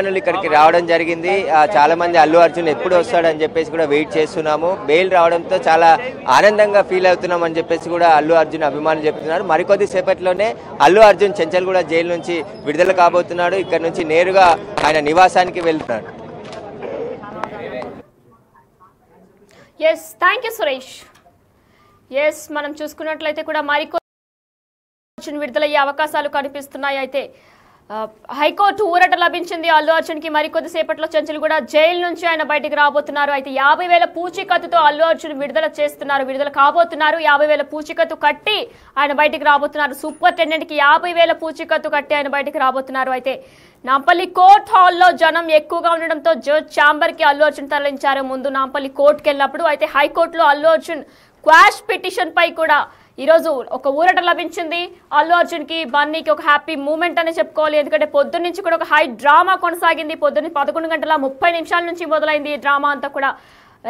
ఇక్కడికి రావడం జరిగింది. చాలా మంది అల్లు అర్జున్ ఎప్పుడు వస్తాడని చెప్పేసి కూడా వెయిట్ చేస్తున్నాము. బెయిల్ రావడంతో చాలా ఆనందంగా ఫీల్ అవుతున్నాం అని చెప్పేసి కూడా అల్లు అర్జున్ అభిమానులు చెప్తున్నారు. మరికొద్ది సేపట్లోనే అల్లు అర్జున్ చెంచల్గూడ జైలు నుంచి విడుదల కాబోతున్నాడు. ఇక్కడ నుంచి నేరుగా ఆయన నివాసానికి వెళ్తున్నాడు. సురేష్ మనం చూసుకున్నట్లయితే కూడా మరికొన్ని విడుదలయ్యే అవకాశాలు కనిపిస్తున్నాయి. అయితే హైకోర్టు ఊరట లభించింది అల్లు అర్జున్ కి. మరికొద్ది సేపట్లో చెంచల్గూడ జైలు నుంచి ఆయన బయటికి రాబోతున్నారు. అయితే 50,000 పూచీకత్తుతో అల్లు అర్జున్ విడుదల కాబోతున్నారు. 50,000 పూచీకత్తు కట్టి ఆయన బయటికి రాబోతున్నారు. సూపరింటెండెంట్ కి 50,000 పూచీకత్తు కట్టి ఆయన బయటికి రాబోతున్నారు. అయితే నాంపల్లి కోర్ట్ హాల్లో జనం ఎక్కువగా ఉండడంతో జడ్జ్ ఛాంబర్ కి అల్లు అర్జున్ తరలించారు. ముందు నాంపల్లి కోర్టుకు వెళ్ళినప్పుడు అయితే హైకోర్టులో అల్లు అర్జున్ క్వాష్ పిటిషన్ పై కూడా ఈరోజు ఒక ఊరట లభించింది. అల్లు అర్జున్ కి బన్నీకి ఒక హ్యాపీ మూమెంట్ అని చెప్పుకోవాలి. ఎందుకంటే పొద్దున్న నుంచి కూడా ఒక హై డ్రామా కొనసాగింది. పొద్దున్న 11:30 నుంచి మొదలైంది ఈ డ్రామా అంతా కూడా.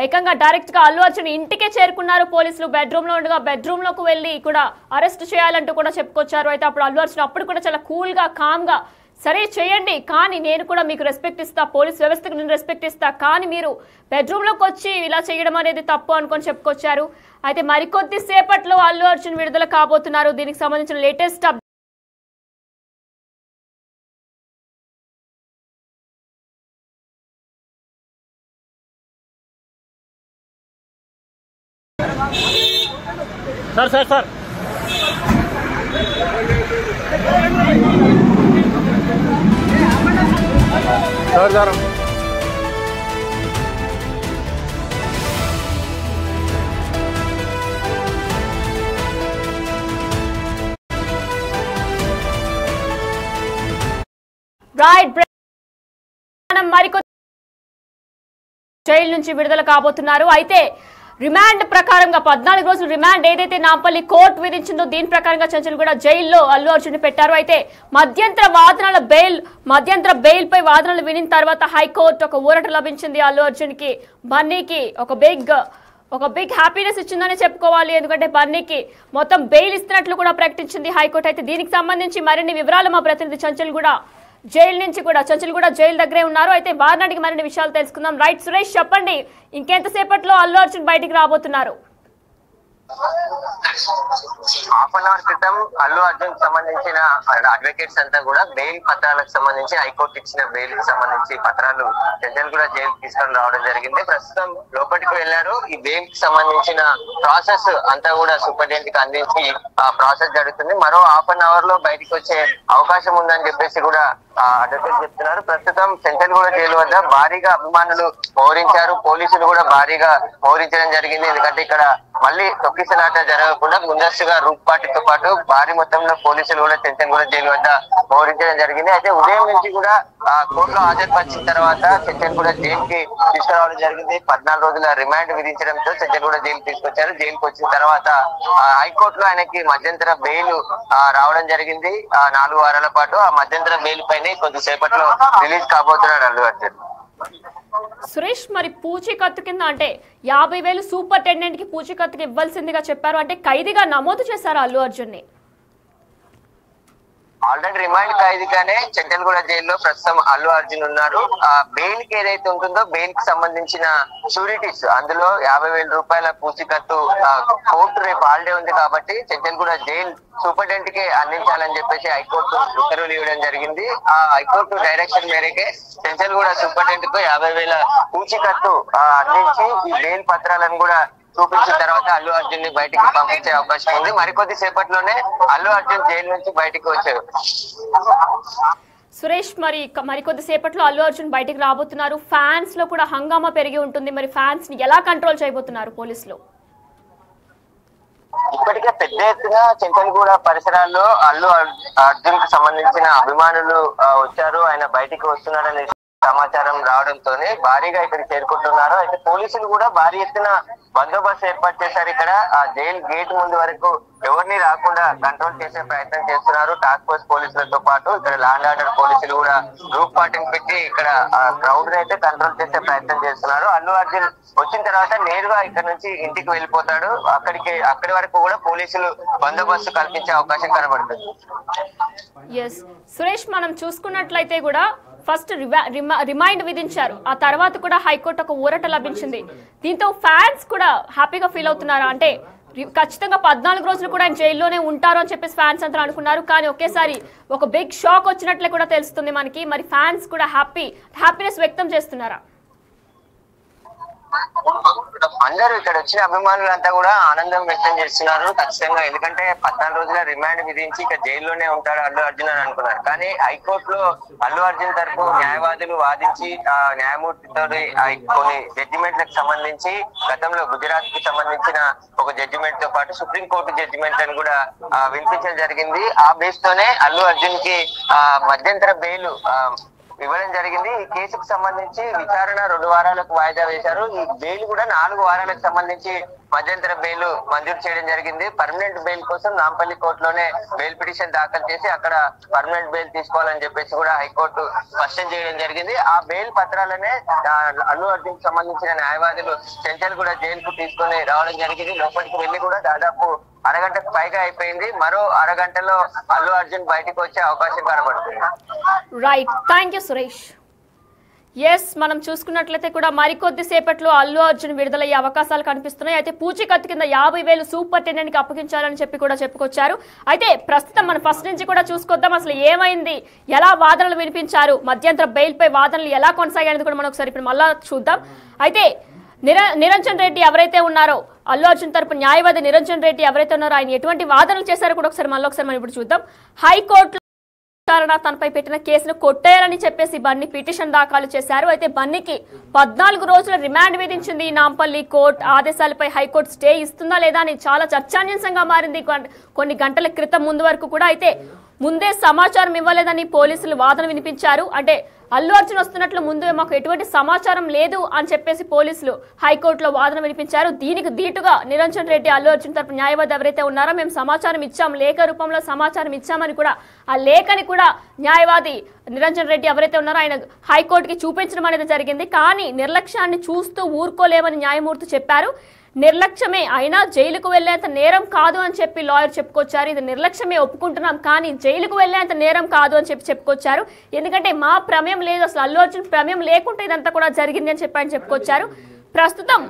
ఏకంగా డైరెక్ట్ గా అల్లు అర్జున్ ఇంటికే చేరుకున్నారు పోలీసులు. బెడ్రూమ్ లో ఉండగా బెడ్రూమ్ లోకి వెళ్లి కూడా అరెస్ట్ చేయాలంటూ కూడా చెప్పుకొచ్చారు. అయితే అప్పుడు అల్లు అర్జున్ అప్పుడు కూడా చాలా కూల్ గా కామ్ గా సరే చేయండి, కానీ నేను కూడా మీకు రెస్పెక్ట్ ఇస్తా, పోలీస్ వ్యవస్థకు నేను రెస్పెక్ట్ ఇస్తా, కానీ మీరు బెడ్రూమ్లోకి వచ్చి ఇలా చేయడం అనేది తప్పు అనుకొని చెప్పుకొచ్చారు. అయితే మరికొద్ది సేపట్లో అల్లు అర్జున్ విడుదల కాబోతున్నారు. దీనికి సంబంధించిన లేటెస్ట్ సార్ మరికొద్ది జైలు నుంచి విడుదల కాబోతున్నారు. అయితే రిమాండ్ ప్రకారంగా 14 రోజులు రిమాండ్ ఏదైతే నాంపల్లి కోర్టు విధించిందో దీని ప్రకారంగా చెంచల్గూడ జైల్లో అల్లు అర్జున్ పెట్టారు. అయితే మధ్యంతర బెయిల్ పై వాదనలు వినిన తర్వాత హైకోర్టు ఒక ఊరట లభించింది అల్లు అర్జున్ కి. బన్నీకి ఒక బిగ్ హ్యాపీనెస్ ఇచ్చిందని చెప్పుకోవాలి. ఎందుకంటే బన్నీకి మొత్తం బెయిల్ ఇస్తున్నట్లు కూడా ప్రకటించింది హైకోర్టు. అయితే దీనికి సంబంధించి మరిన్ని వివరాలు మా ప్రతినిధి చెంచల్గూడ జైలు దగ్గరే ఉన్నారు. అయితే వారినాటికి మరిన్ని విషయాలు తెలుసుకుందాం. రైట్ సురేష్, చెప్పండి, ఇంకెంతసేపట్లో అల్లు అర్జున్ బయటికి రాబోతున్నారు? హాఫ్ అన్ అవర్ క్రితం అల్లు అర్జున్ సంబంధించిన అడ్వకేట్స్ అంతా కూడా బెయిల్ పత్రాలకు సంబంధించి హైకోర్టు ఇచ్చిన బెయిల్ కి సంబంధించి పత్రాలు చెంచల్గూడ జైలు తీసుకొని రావడం జరిగింది. ప్రస్తుతం లోపలికి వెళ్లారు. ఈ బెయిల్ కి సంబంధించిన ప్రాసెస్ అంతా కూడా సూపరింటెండెంట్ కి అందించి ఆ ప్రాసెస్ జరుగుతుంది. మరో హాఫ్ అన్ అవర్ లో బయటకు వచ్చే అవకాశం ఉందని చెప్పేసి కూడా అడ్వకేట్ చెప్తున్నారు. ప్రస్తుతం చెంచల్గూడ జైలు వద్ద భారీగా అభిమానులు మోహరించారు. పోలీసులు కూడా భారీగా మోహరించడం జరిగింది. ఎందుకంటే ఇక్కడ మళ్ళీ తొక్కిసలాట జరగకుండా ముందస్తుగా రూపాటితో పాటు భారీ మొత్తంలో పోలీసులు కూడా చెంచల్గూడ జైలు వద్ద మోహరించడం జరిగింది. అయితే ఉదయం నుంచి కూడా కోర్టులో హాజరుపరిచిన తర్వాత చెంచల్గూడ జైలుకి తీసుకురావడం జరిగింది. 14 రోజుల రిమాండ్ విధించడంతో చెంచల్గూడ జైలు తీసుకొచ్చారు. జైలుకి వచ్చిన తర్వాత హైకోర్టులో ఆయనకి మధ్యంతర బెయిల్ రావడం జరిగింది. 4 వారాల పాటు ఆ మధ్యంతర బెయిల్ పైన కొద్దిసేపట్లో రిలీజ్ కాబోతున్నాడు అల్లు అర్జున్. సురేష్, మరి పూచీకత్తు కింద అంటే 50,000 సూపరింటెండెంట్ కి పూచీకత్తుకి ఇవ్వాల్సిందిగా చెప్పారు. అంటే ఖైదీగా నమోదు చేశారు అల్లు అర్జున్ ని? ఆల్రెడీ రిమాండ్ ఖైదీగానే చెంచల్గూడ జైల్లో ప్రస్తుతం అల్లు అర్జున్ ఉన్నారు. బెయిల్ కి ఏదైతే ఉంటుందో బెయిల్ కి సంబంధించిన షూరిటీస్ అందులో 50,000 రూపాయల పూచీకత్తు కోర్టు రేపు హాలిడే ఉంది కాబట్టి చెంచల్గూడ జైలు సూపరింటెండెంట్ కి అందించాలని చెప్పేసి హైకోర్టు ఉత్తర్వులు ఇవ్వడం జరిగింది. ఆ హైకోర్టు డైరెక్షన్ మేరకే చెంచల్గూడ సూపరింటెండెంట్ కు 50,000 పూచీకత్తు అందించి ఈ బెయిల్ పత్రాలను కూడా చూపించిన తర్వాత అల్లు అర్జున్ ని బయటికి పంపించే అవకాశం ఉంది. మరికొద్ది సేపట్లోనే అల్లు అర్జున్ జైలు నుంచి బయటికి వచ్చారు. సురేష్, మరికొద్ది సేపట్లో అల్లు అర్జున్ బయటికి రాబోతున్నారు. ఫ్యాన్స్ లో కూడా హంగామా పెరిగి ఉంటుంది. మరి ఫ్యాన్స్ ని ఎలా కంట్రోల్ చేయబోతున్నారు పోలీసులు? ఇప్పటికే పెద్ద ఎత్తున చెంచల్గూడ పరిసరాల్లో అల్లు అర్జున్ కు సంబంధించిన అభిమానులు వచ్చారు. ఆయన బయటికి వస్తున్నారనే సమాచారం రావడంతోనే భారీగా ఇక్కడ చేరుకుంటున్నారు. అయితే పోలీసులు కూడా భారీ ఎత్తున బందోబస్తు ఏర్పాటు చేశారు. ఇక్కడ ఆ జైలు గేట్ ముందు వరకు ఎవరిని రాకుండా కంట్రోల్ చేసే ప్రయత్నం చేస్తున్నారు. టాస్క్ ఫోర్స్ పోలీసులతో పాటు ఇక్కడ లా అండ్ ఆర్డర్ పోలీసులు కూడా గ్రూప్ పార్టీని పెట్టి ఇక్కడ క్రౌడ్ అయితే కంట్రోల్ చేసే ప్రయత్నం చేస్తున్నారు. అల్లు అర్జున్ వచ్చిన తర్వాత నేరుగా ఇక్కడ నుంచి ఇంటికి వెళ్ళిపోతాడు. అక్కడి వరకు కూడా పోలీసులు బందోబస్తు కల్పించే అవకాశం కనబడుతుంది. సురేష్, మనం చూసుకున్నట్లయితే కూడా ఫస్ట్ రిమైండ్ విధించారు. ఆ తర్వాత కూడా హైకోర్టు ఒక ఊరట లభించింది. దీంతో ఫ్యాన్స్ కూడా హ్యాపీగా ఫీల్ అవుతున్నారు. అంటే ఖచ్చితంగా 14 రోజులు కూడా ఆయన జైల్లోనే ఉంటారు అని చెప్పేసి ఫ్యాన్స్ అంతా అనుకున్నారు. కానీ ఒకేసారి ఒక బిగ్ షాక్ వచ్చినట్లే కూడా తెలుస్తుంది మనకి. మరి ఫ్యాన్స్ కూడా హ్యాపీనెస్ వ్యక్తం చేస్తున్నారా? అందరూ ఇక్కడ వచ్చిన అభిమానులంతా కూడా ఆనందం వ్యక్తం చేస్తున్నారు ఖచ్చితంగా. ఎందుకంటే 14 రోజుల రిమాండ్ విధించి ఇక జైల్లోనే ఉంటాడు అల్లు అర్జున్ అని అనుకున్నారు. కానీ హైకోర్టులో అల్లు అర్జున్ తరపు న్యాయవాదులు వాదించి న్యాయమూర్తితో కొన్ని జడ్జిమెంట్లకు సంబంధించి గతంలో గుజరాత్ కి సంబంధించిన ఒక జడ్జిమెంట్ తో పాటు సుప్రీంకోర్టు జడ్జిమెంట్ అని కూడా వినిపించడం జరిగింది. ఆ బేస్ తోనే అల్లు అర్జున్ కి మధ్యంతర బెయిల్ ఇవ్వడం జరిగింది. ఈ కేసుకు సంబంధించి విచారణ 2 వారాలకు వాయిదా వేశారు. ఈ బెయిల్ కూడా 4 వారాలకు సంబంధించి మధ్యంతర బెయిల్ మంజూరు చేయడం జరిగింది. పర్మనెంట్ బెయిల్ కోసం నాంపల్లి కోర్టులోనే బెయిల్ పిటిషన్ దాఖలు చేసి అక్కడ పర్మనెంట్ బెయిల్ తీసుకోవాలని చెప్పేసి కూడా హైకోర్టు స్పష్టం చేయడం జరిగింది. ఆ బెయిల్ పత్రాలనే అల్లు అర్జున్ కి సంబంధించిన న్యాయవాదులు చెంచల్ కూడా జైలుకు తీసుకుని రావడం జరిగింది. లోపలికి వెళ్లి కూడా దాదాపు అరగంటకు పైగా అయిపోయింది. మరో అరగంటలో అల్లు అర్జున్ బయటకు వచ్చే అవకాశం కనబడుతుంది. Right, thank you Suresh. Yes, మనం చూసుకున్నట్లయితే కూడా మరికొద్ది సేపట్లో అల్లు అర్జున్ విడుదలయ్యే అవకాశాలు కనిపిస్తున్నాయి. అయితే పూచీకత్తు కింద 50,000 సూపరింటెండెంట్ కి అప్పగించాలని చెప్పి కూడా చెప్పుకొచ్చారు. అయితే ప్రస్తుతం మనం ఫస్ట్ నుంచి కూడా చూసుకొద్దాం అసలు ఏమైంది, ఎలా వాదనలు వినిపించారు, మధ్యంతర బెయిల్ పై వాదనలు ఎలా కొనసాగాయని కూడా మనం ఒకసారి ఇప్పుడు మళ్ళా చూద్దాం. అయితే నిరంజన్ రెడ్డి ఎవరైతే ఉన్నారో, అల్లు అర్జున్ తరపు న్యాయవాది నిరంజన్ రెడ్డి ఎవరైతే ఉన్నారో ఆయన ఎటువంటి వాదనలు చేశారో కూడా ఒకసారి మనం ఇప్పుడు చూద్దాం. హైకోర్టులో తనపై పెట్టిన కేసును కొట్టేయాలని చెప్పేసి బన్నీ పిటిషన్ దాఖలు చేశారు. అయితే బన్నీకి 14 రోజుల రిమాండ్ విధించింది నాంపల్లి కోర్టు. ఆదేశాలపై హైకోర్టు స్టే ఇస్తుందా లేదా అని చాలా చర్చానీయాంశంగా మారింది కొన్ని గంటల క్రితం ముందు వరకు కూడా. అయితే ముందే సమాచారం ఇవ్వలేదని పోలీసులు వాదన వినిపించారు. అంటే అల్లు అర్జున్ వస్తున్నట్లు ముందు మాకు ఎటువంటి సమాచారం లేదు అని చెప్పేసి పోలీసులు హైకోర్టులో వాదన వినిపించారు. దీనికి దీటుగా నిరంజన్ రెడ్డి అల్లు అర్జున్ తరపు న్యాయవాది ఎవరైతే ఉన్నారో మేము సమాచారం ఇచ్చాం, లేఖ రూపంలో సమాచారం ఇచ్చామని కూడా ఆ లేఖని కూడా న్యాయవాది నిరంజన్ రెడ్డి ఎవరైతే ఉన్నారో ఆయన హైకోర్టుకి చూపించడం అనేది జరిగింది. కానీ నిర్లక్ష్యాన్ని చూస్తూ ఊరుకోలేమని న్యాయమూర్తి చెప్పారు. నిర్లక్ష్యమే అయినా జైలుకు వెళ్లేంత నేరం కాదు అని చెప్పి లాయర్ చెప్పుకొచ్చారు. ఇది నిర్లక్ష్యమే ఒప్పుకుంటున్నాం, కానీ జైలుకు వెళ్లేంత నేరం కాదు అని చెప్పి చెప్పుకొచ్చారు. ఎందుకంటే మా ప్రమేయం లేదు, అసలు అల్లు అర్జున్ ప్రమేయం లేకుంటే ఇదంతా కూడా జరిగింది అని చెప్పి ఆయన చెప్పుకొచ్చారు. ప్రస్తుతం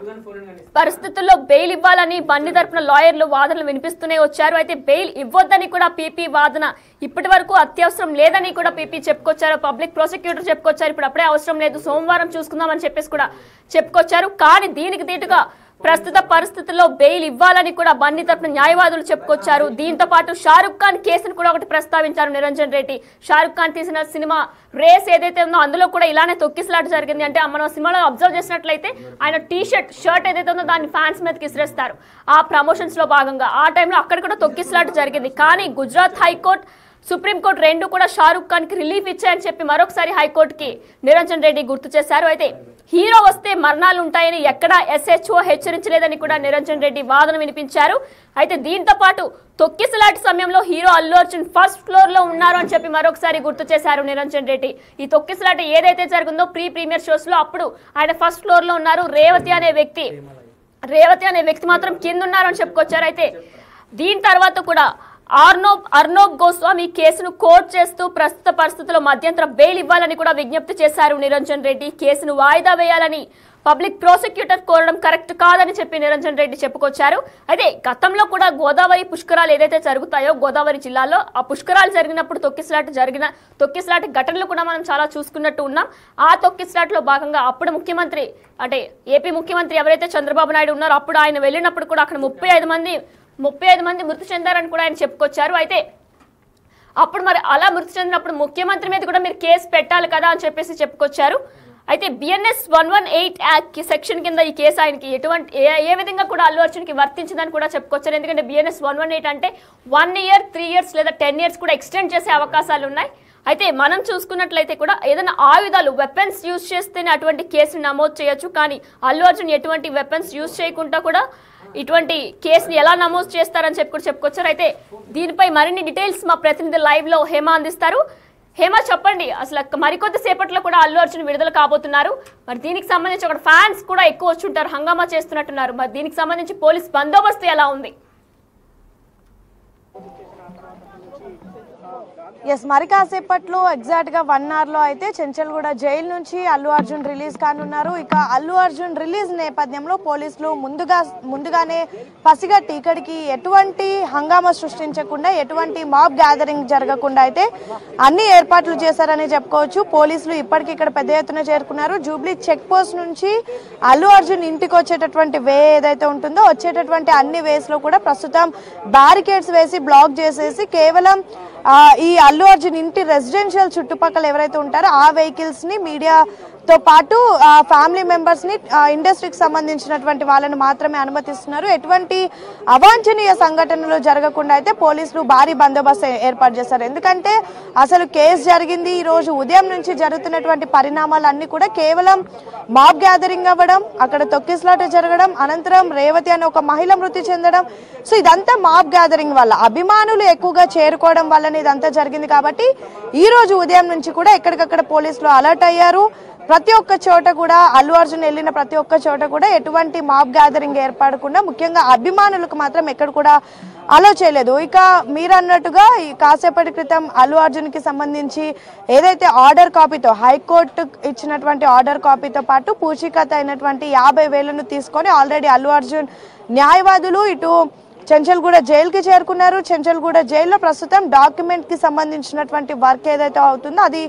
పరిస్థితుల్లో బెయిల్ ఇవ్వాలని బన్నీ తరపున లాయర్లు వాదనలు వినిపిస్తూనే వచ్చారు. అయితే బెయిల్ ఇవ్వొద్దని కూడా పీపీ వాదన ఇప్పటి వరకు అత్యవసరం లేదని కూడా పీపీ చెప్పుకొచ్చారు. పబ్లిక్ ప్రాసిక్యూటర్ చెప్పుకొచ్చారు ఇప్పుడు అప్పుడే అవసరం లేదు, సోమవారం చూసుకుందామని చెప్పేసి కూడా చెప్పుకొచ్చారు. కానీ దీనికి దీటుగా ప్రస్తుత పరిస్థితుల్లో బెయిల్ ఇవ్వాలని కూడా బన్నీ తరపున న్యాయవాదులు చెప్పుకొచ్చారు. దీంతో పాటు షారుఖ్ ఖాన్ కేసును కూడా ఒకటి ప్రస్తావించారు నిరంజన్ రెడ్డి. షారుఖ్ ఖాన్ తీసిన సినిమా రేస్ ఏదైతే ఉందో అందులో కూడా ఇలానే తొక్కిసలాట జరిగింది. అంటే మనం సినిమాలో అబ్జర్వ్ చేసినట్లయితే ఆయన షర్ట్ ఏదైతే ఉందో దాన్ని ఫ్యాన్స్ మీదకి ఇసిరేస్తారు ఆ ప్రమోషన్స్ లో భాగంగా. ఆ టైంలో అక్కడ కూడా తొక్కిసలాట జరిగింది. కానీ గుజరాత్ హైకోర్టు, సుప్రీంకోర్టు రెండు కూడా షారుఖ్ ఖాన్ కి రిలీఫ్ ఇచ్చాయని చెప్పి మరొకసారి హైకోర్టుకి నిరంజన్ రెడ్డి గుర్తు చేశారు. అయితే హీరో వస్తే మరణాలు ఉంటాయని ఎక్కడా ఎస్హెచ్ఓ హెచ్చరించలేదని కూడా నిరంజన్ రెడ్డి వాదన వినిపించారు. అయితే దీంతో పాటు తొక్కిసలాట సమయంలో hero Allu Arjun first floor లో ఉన్నారు అని చెప్పి మరొకసారి గుర్తు చేశారు నిరంజన్ రెడ్డి. ఈ తొక్కిసలాట ఏదైతే జరిగిందో ప్రీమియర్ షోస్ లో అప్పుడు ఆయన ఫస్ట్ ఫ్లోర్ లో ఉన్నారు, రేవతి అనే వ్యక్తి మాత్రం కింద ఉన్నారు అని చెప్పుకొచ్చారు. అయితే దీని తర్వాత కూడా అర్నోబ్ గోస్వామి కేసును కోర్టు చేస్తూ ప్రస్తుత పరిస్థితుల్లో మధ్యంతర బెయిల్ ఇవ్వాలని కూడా విజ్ఞప్తి చేశారు నిరంజన్ రెడ్డి. కేసును వాయిదా వేయాలని పబ్లిక్ ప్రాసిక్యూటర్ కోరడం కరెక్ట్ కాదని చెప్పి నిరంజన్ రెడ్డి చెప్పుకొచ్చారు. అయితే గతంలో కూడా గోదావరి పుష్కరాలు ఏదైతే జరుగుతాయో గోదావరి జిల్లాలో ఆ పుష్కరాలు జరిగినప్పుడు తొక్కిసలాట ఘటనలు కూడా మనం చాలా చూసుకున్నట్టు ఉన్నాం. ఆ తొక్కిసలాటలో భాగంగా అప్పుడు ముఖ్యమంత్రి అంటే ఏపీ ముఖ్యమంత్రి ఎవరైతే చంద్రబాబు నాయుడు ఉన్నారో అప్పుడు ఆయన వెళ్ళినప్పుడు కూడా అక్కడ 35 మంది మృతి చెందారని కూడా ఆయన చెప్పుకొచ్చారు. అయితే అప్పుడు మరి అలా మృతి చెందినప్పుడు ముఖ్యమంత్రి మీద కూడా మీరు కేసు పెట్టాలి కదా అని చెప్పేసి చెప్పుకొచ్చారు. అయితే BNS 118 యాక్ట్ సెక్షన్ కింద ఈ కేసు ఆయనకి ఏ విధంగా కూడా అల్లు అర్జున్కి వర్తించిందని కూడా చెప్పుకొచ్చారు. ఎందుకంటే BNS 118 అంటే 1 ఇయర్ 3 ఇయర్స్ లేదా 10 ఇయర్స్ కూడా ఎక్స్టెండ్ చేసే అవకాశాలు ఉన్నాయి. అయితే మనం చూసుకున్నట్లయితే కూడా ఏదైనా ఆయుధాలు వెపన్స్ యూజ్ చేస్తేనే అటువంటి కేసును నమోదు చేయొచ్చు. కానీ అల్లు అర్జున్ ఎటువంటి వెపన్స్ యూజ్ చేయకుండా కూడా ఇటువంటి కేసుని ఎలా నమోదు చేస్తారని చెప్పుకొచ్చారు. అయితే దీనిపై మరిన్ని డీటెయిల్స్ మా ప్రతినిధి లైవ్ లో హేమ అందిస్తారు. హేమ, చెప్పండి, అసలు మరికొద్ది సేపట్లో కూడా అల్లు అర్జున్ విడుదల కాబోతున్నారు. మరి దీనికి సంబంధించి అక్కడ ఫ్యాన్స్ కూడా ఎక్కువ వచ్చి ఉంటారు, హంగామా చేస్తున్నట్టున్నారు. మరి దీనికి సంబంధించి పోలీస్ బందోబస్తు ఎలా ఉంది? ఎస్, మరి కాసేపట్లో ఎగ్జాక్ట్గా 1 hourలో అయితే చెంచల్గూడ జైలు నుంచి అల్లు అర్జున్ రిలీజ్ కానున్నారు. ఇక అల్లు అర్జున్ రిలీజ్ నేపథ్యంలో పోలీసులు ముందుగానే పసిగట్టి ఇక్కడికి ఎటువంటి హంగామా సృష్టించకుండా, ఎటువంటి మాబ్ గ్యాదరింగ్ జరగకుండా అయితే అన్ని ఏర్పాట్లు చేశారని చెప్పుకోవచ్చు. పోలీసులు ఇప్పటికి ఇక్కడ పెద్ద ఎత్తున చేరుకున్నారు. జూబ్లీ చెక్ పోస్ట్ నుంచి అల్లు అర్జున్ ఇంటికి వచ్చేటటువంటి వే ఏదైతే ఉంటుందో, వచ్చేటటువంటి అన్ని వేస్ లో కూడా ప్రస్తుతం బ్యారికేడ్స్ వేసి బ్లాక్ చేసేసి కేవలం ఈ అల్లు అర్జున్ ఇంటి రెసిడెన్షియల్ చుట్టుపక్కల ఎవరైతే ఉంటారో ఆ వెహికల్స్ ని, మీడియాతో పాటు ఫ్యామిలీ మెంబర్స్ ని, ఇండస్ట్రీకి సంబంధించినటువంటి వాళ్ళని మాత్రమే అనుమతిస్తున్నారు. ఎటువంటి అవాంఛనీయ సంఘటనలు జరగకుండా అయితే పోలీసులు భారీ బందోబస్తు ఏర్పాటు చేశారు. ఎందుకంటే అసలు కేసు జరిగింది ఈ రోజు ఉదయం నుంచి జరుగుతున్నటువంటి పరిణామాలన్నీ కూడా కేవలం మాబ్ గ్యాదరింగ్ అవ్వడం, అక్కడ తొక్కిసలాట జరగడం, అనంతరం రేవతి అనే ఒక మహిళ మృతి చెందడం. సో ఇదంతా మాబ్ గ్యాదరింగ్ వల్ల, అభిమానులు ఎక్కువగా చేరుకోవడం వల్ల ఇదంతా జరిగింది. కాబట్టి ఈ రోజు ఉదయం నుంచి కూడా ఎక్కడికక్కడ పోలీసులు అలర్ట్ అయ్యారు. ప్రతి ఒక్క చోట కూడా అల్లు అర్జున్ వెళ్ళిన ప్రతి ఒక్క చోట కూడా ఎటువంటి మాబ్ గ్యాదరింగ్ ఏర్పడకుండా, ముఖ్యంగా అభిమానులకు మాత్రం ఎక్కడ కూడా అలో చేయలేదు. ఇక మీరు అన్నట్టుగా ఈ కాసేపటి క్రితం అల్లు అర్జున్ కి సంబంధించి ఏదైతే ఆర్డర్ కాపీతో, హైకోర్టు ఇచ్చినటువంటి ఆర్డర్ కాపీతో పాటు పూచీకత్తు అయినటువంటి 50,000 తీసుకొని ఆల్రెడీ అల్లు అర్జున్ న్యాయవాదులు ఇటు చెంచల్గూడ జైలుకి చేరుకున్నారు. చెంచల్గూడ జైల్లో ప్రస్తుతం డాక్యుమెంట్ కి సంబంధించినటువంటి వర్క్ ఏదైతే అవుతుందో అది